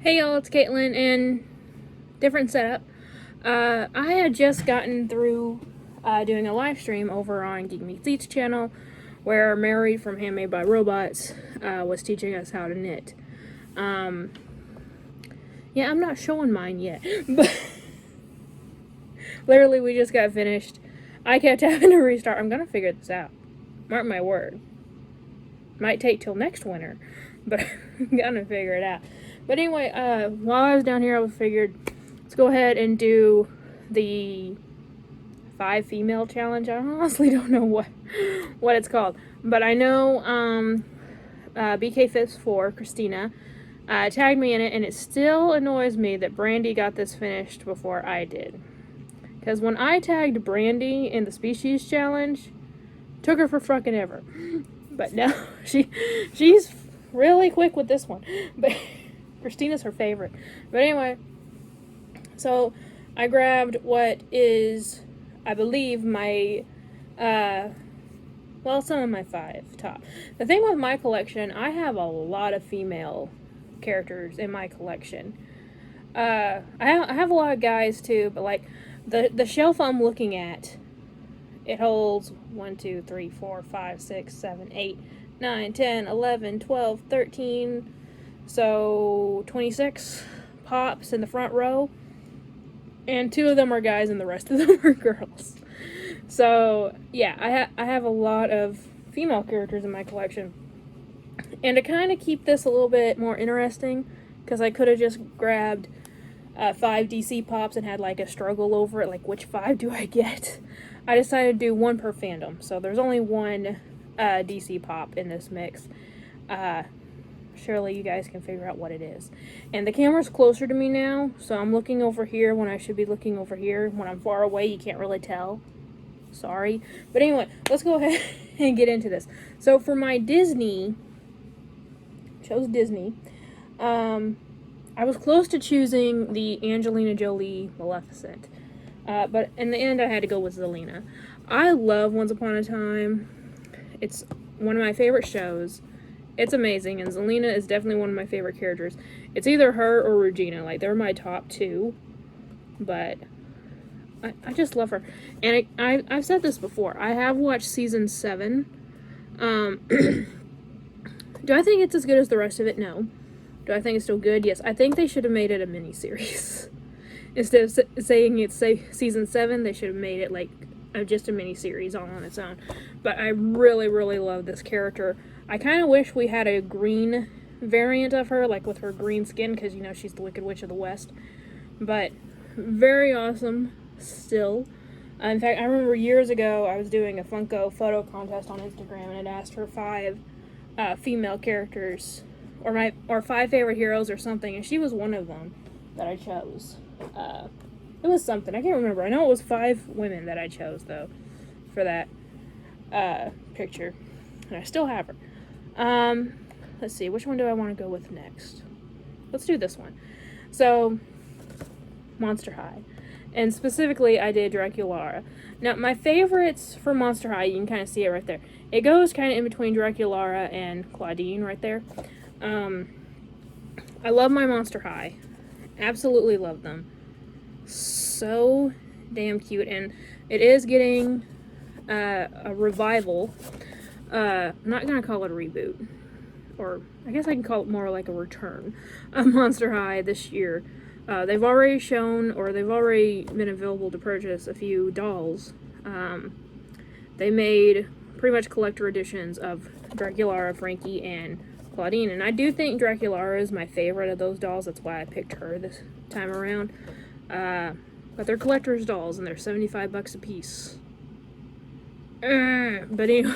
Hey y'all, it's Caitlyn, and different setup. I had just gotten through doing a live stream over on Geek Meets Eats channel, where Mary from Handmade by Robots was teaching us how to knit. Yeah, I'm not showing mine yet, but literally we just got finished. I kept having to restart. I'm gonna figure this out. Mark my word. Might take till next winter, but I'm gonna figure it out. But anyway, while I was down here, I figured, let's go ahead and do the 5 female challenge. I honestly don't know what it's called, but I know BK Fist 4, Christina, tagged me in it, and it still annoys me that Brandy got this finished before I did. Because when I tagged Brandy in the Species Challenge, took her for fucking ever. But no, she's really quick with this one. But Christina's her favorite. But anyway, so I grabbed what is, I believe, my, some of my 5 top. The thing with my collection, I have a lot of female characters in my collection. I have a lot of guys too, but like the shelf I'm looking at, it holds 1, 2, 3, 4, 5, 6, 7, 8, 9, 10, 11, 12, 13, so 26 pops in the front row, and 2 of them are guys and the rest of them are girls. So yeah, I have a lot of female characters in my collection, and to kind of keep this a little bit more interesting, because I could have just grabbed 5 DC pops and had like a struggle over it, like which 5 do I get? I decided to do 1 per fandom, so there's only 1 DC pop in this mix. Surely you guys can figure out what it is. And the camera's closer to me now, so I'm looking over here when I should be looking over here. When I'm far away, you can't really tell. Sorry. But anyway, let's go ahead and get into this. So for my Disney, chose Disney. I was close to choosing the Angelina Jolie Maleficent. But in the end, I had to go with Zelina. I love Once Upon a Time. It's one of my favorite shows. It's amazing, and Zelina is definitely one of my favorite characters. It's either her or Regina. Like, they're my top 2. But I just love her. And I've said this before. I have watched season 7. Do I think it's as good as the rest of it? No. Do I think it's still good? Yes. I think they should have made it a miniseries. Instead of saying it's season 7, they should have made it like just a mini-series all on its own. But I really, really love this character. I kind of wish we had a green variant of her, like with her green skin, because, you know, she's the Wicked Witch of the West. But very awesome still. In fact, I remember years ago I was doing a Funko photo contest on Instagram, and it asked for 5 female characters, or 5 favorite heroes or something, and she was one of them that I chose. It was something. I can't remember. I know it was 5 women that I chose, though, for that picture. And I still have her. Let's see. Which one do I want to go with next? Let's do this one. So, Monster High. And specifically, I did Draculaura. Now, my favorites for Monster High, you can kind of see it right there. It goes kind of in between Draculaura and Claudine right there. I love my Monster High. Absolutely love them. So damn cute, and it is getting a revival. I'm not gonna call it a reboot, or I guess I can call it more like a return of Monster High this year. They've already shown, or they've already been available to purchase, a few dolls. They made pretty much collector editions of Draculaura, Frankie, and Claudine, and I do think Draculaura is my favorite of those dolls. That's why I picked her this time around. But they're collector's dolls, and they're $75 a piece. But anyway,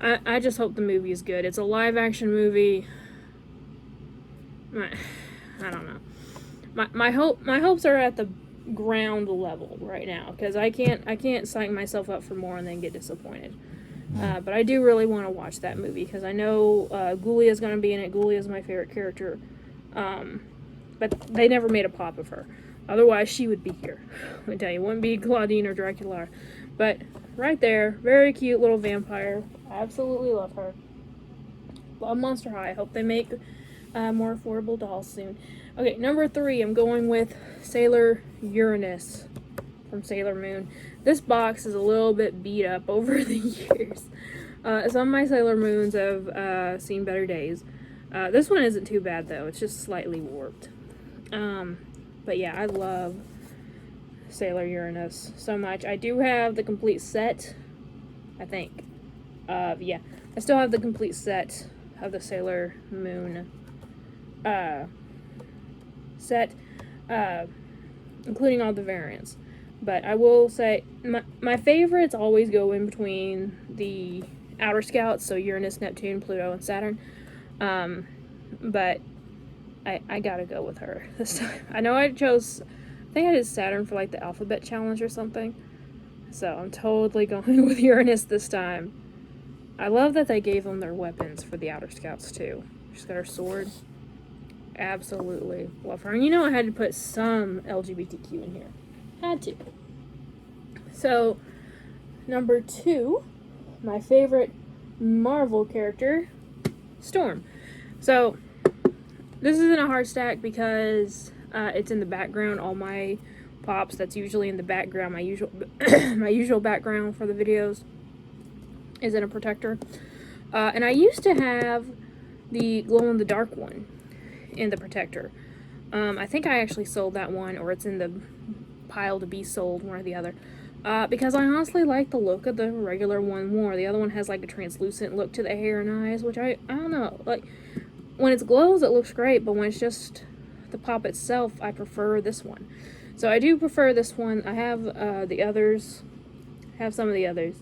I just hope the movie is good. It's a live-action movie. I don't know. My hopes are at the ground level right now, because I can't psych myself up for more and then get disappointed. But I do really want to watch that movie, because I know Ghoulia is going to be in it. Ghoulia is my favorite character. But they never made a pop of her. Otherwise, she would be here. Let me tell you, it wouldn't be Claudine or Draculaura. But right there, very cute little vampire. I absolutely love her. Love Monster High. I hope they make more affordable dolls soon. Okay, number 3, I'm going with Sailor Uranus from Sailor Moon. This box is a little bit beat up over the years. Some of my Sailor Moons have seen better days. This one isn't too bad though, it's just slightly warped. But yeah, I love Sailor Uranus so much. I do have the complete set, I think. Yeah, I still have the complete set of the Sailor Moon set, including all the variants. But I will say, my favorites always go in between the outer scouts, so Uranus, Neptune, Pluto, and Saturn. But I gotta go with her this time. I know I think I did Saturn for like the alphabet challenge or something. So I'm totally going with Uranus this time. I love that they gave them their weapons for the outer scouts too. She's got her sword. Absolutely love her. And you know I had to put some LGBTQ in here. Had to. So, number 2, my favorite Marvel character, Storm. So, this isn't a hard stack because it's in the background. All my pops, that's usually in the background. My usual my usual background for the videos is in a protector. And I used to have the glow-in-the-dark one in the protector. I think I actually sold that one, or it's in the pile to be sold, one or the other. Because I honestly like the look of the regular one more. The other one has like a translucent look to the hair and eyes, which I don't know. Like, when it glows, it looks great, but when it's just the pop itself, I prefer this one. So I do prefer this one. I have the others, have some of the others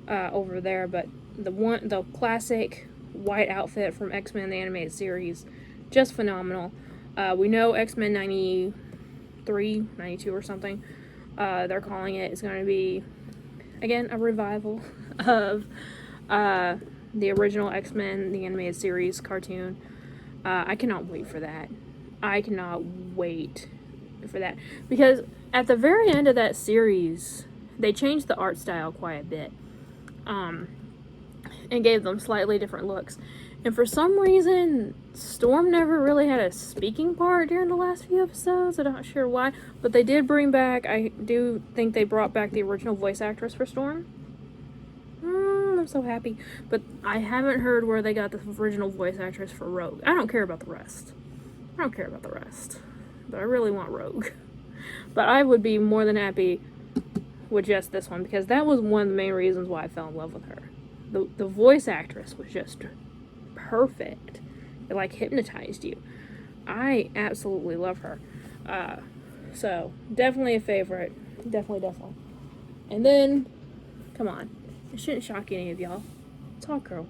over there, but the classic white outfit from X-Men the animated series, just phenomenal. We know X-Men 93, 92 or something, they're calling it, is going to be, again, a revival of the original X-Men, the animated series cartoon. I cannot wait for that. I cannot wait for that. Because at the very end of that series, they changed the art style quite a bit. And gave them slightly different looks. And for some reason, Storm never really had a speaking part during the last few episodes. I'm not sure why. But they did bring back, I do think they brought back the original voice actress for Storm. I'm so happy. But I haven't heard where they got the original voice actress for Rogue. I don't care about the rest. But I really want Rogue. But I would be more than happy with just this one, because that was one of the main reasons why I fell in love with her. The voice actress was just perfect. It like hypnotized you. I absolutely love her. So definitely a favorite. Definitely. And then, come on, it shouldn't shock any of y'all. It's Hot Girl.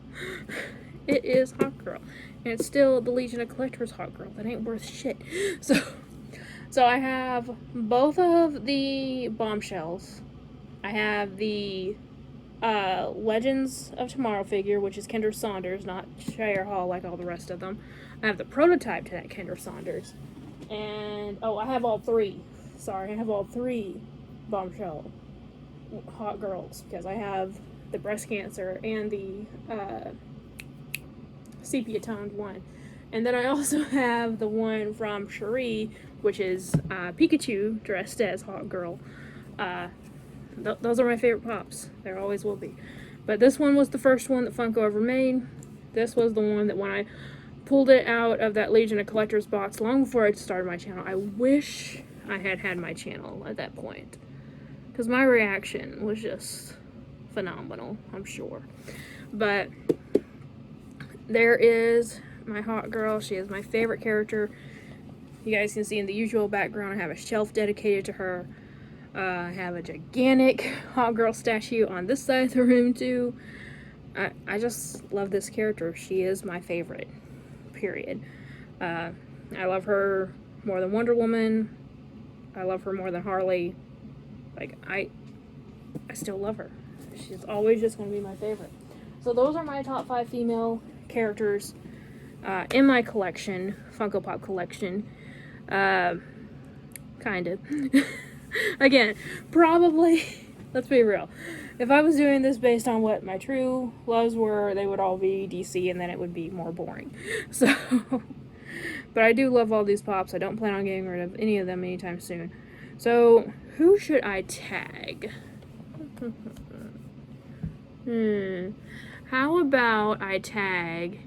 It is Hot Girl, and it's still the Legion of Collectors Hot Girl. That ain't worth shit. So I have both of the bombshells. I have the Legends of Tomorrow figure, which is Kendra Saunders, not Shire Hall like all the rest of them. I have the prototype to that Kendra Saunders. And, I have all 3. Sorry, I have all 3 bombshell Hot Girls, because I have the breast cancer and the sepia-toned one. And then I also have the one from Cherie, which is Pikachu dressed as Hot Girl. Those are my favorite pops. There always will be. But this one was the first one that Funko ever made. This was the one that when I pulled it out of that Legion of Collectors box long before I started my channel, I wish I had my channel at that point. Because my reaction was just phenomenal, I'm sure. But there is my Hot Girl. She is my favorite character. You guys can see in the usual background, I have a shelf dedicated to her. I have a gigantic Hot Girl statue on this side of the room too. I just love this character. She is my favorite, period. I love her more than Wonder Woman. I love her more than Harley. Like, I still love her. She's always just going to be my favorite. So those are my top 5 female characters in my collection, Funko Pop collection. Kind of. Again, probably, let's be real, if I was doing this based on what my true loves were, they would all be DC, and then it would be more boring. So, but I do love all these pops. I don't plan on getting rid of any of them anytime soon. So, who should I tag? How about I tag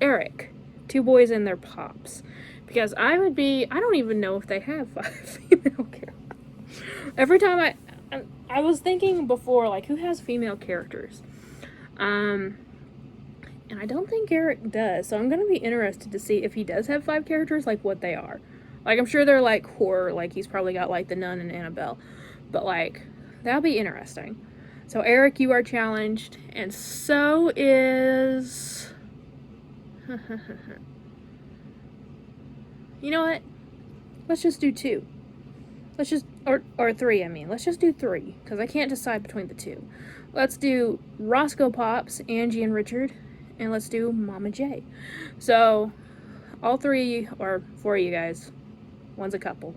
Eric, two boys and their pops? Because I don't even know if they have 5 female characters. Every time I was thinking before, like, who has female characters? And I don't think Eric does, so I'm gonna be interested to see if he does have 5 characters, like, what they are. Like, I'm sure they're, like, horror, like, he's probably got, like, the Nun and Annabelle. But, like, that'll be interesting. So, Eric, you are challenged, and so is... You know what? Let's just do 2. Let's just... Or 3, I mean. Let's just do 3, because I can't decide between the 2. Let's do Roscoe Pops, Angie and Richard, and let's do Mama J. So, all 3 are for you guys. One's a couple.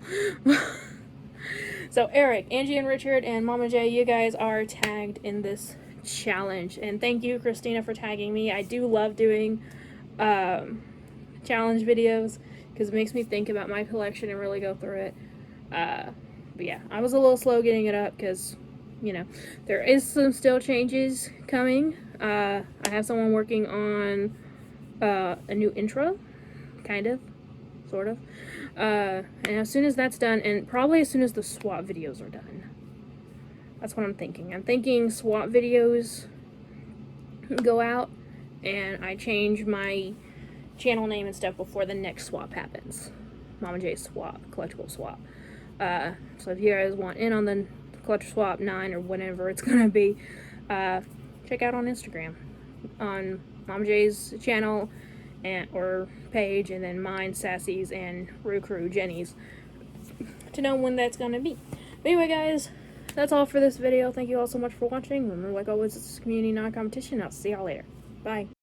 So, Eric, Angie and Richard, and Mama J, you guys are tagged in this challenge. And thank you, Christina, for tagging me. I do love doing challenge videos because it makes me think about my collection and really go through it. But yeah, I was a little slow getting it up because, you know, there is some still changes coming. I have someone working on a new intro, kind of, sort of. And as soon as that's done, and probably as soon as the swap videos are done, that's what I'm thinking. I'm thinking swap videos go out, and I change my channel name and stuff before the next swap happens. Mama J swap, collectible swap. So if you guys want in on the collector swap 9 or whatever it's gonna be, check out on Instagram, on Mama J's channel, or page, and then mine, Sassy's, and Rue Crew, Jenny's, to know when that's gonna be. But anyway, guys, that's all for this video. Thank you all so much for watching. Remember, like always, it's a community, not a competition. I'll see y'all later. Bye.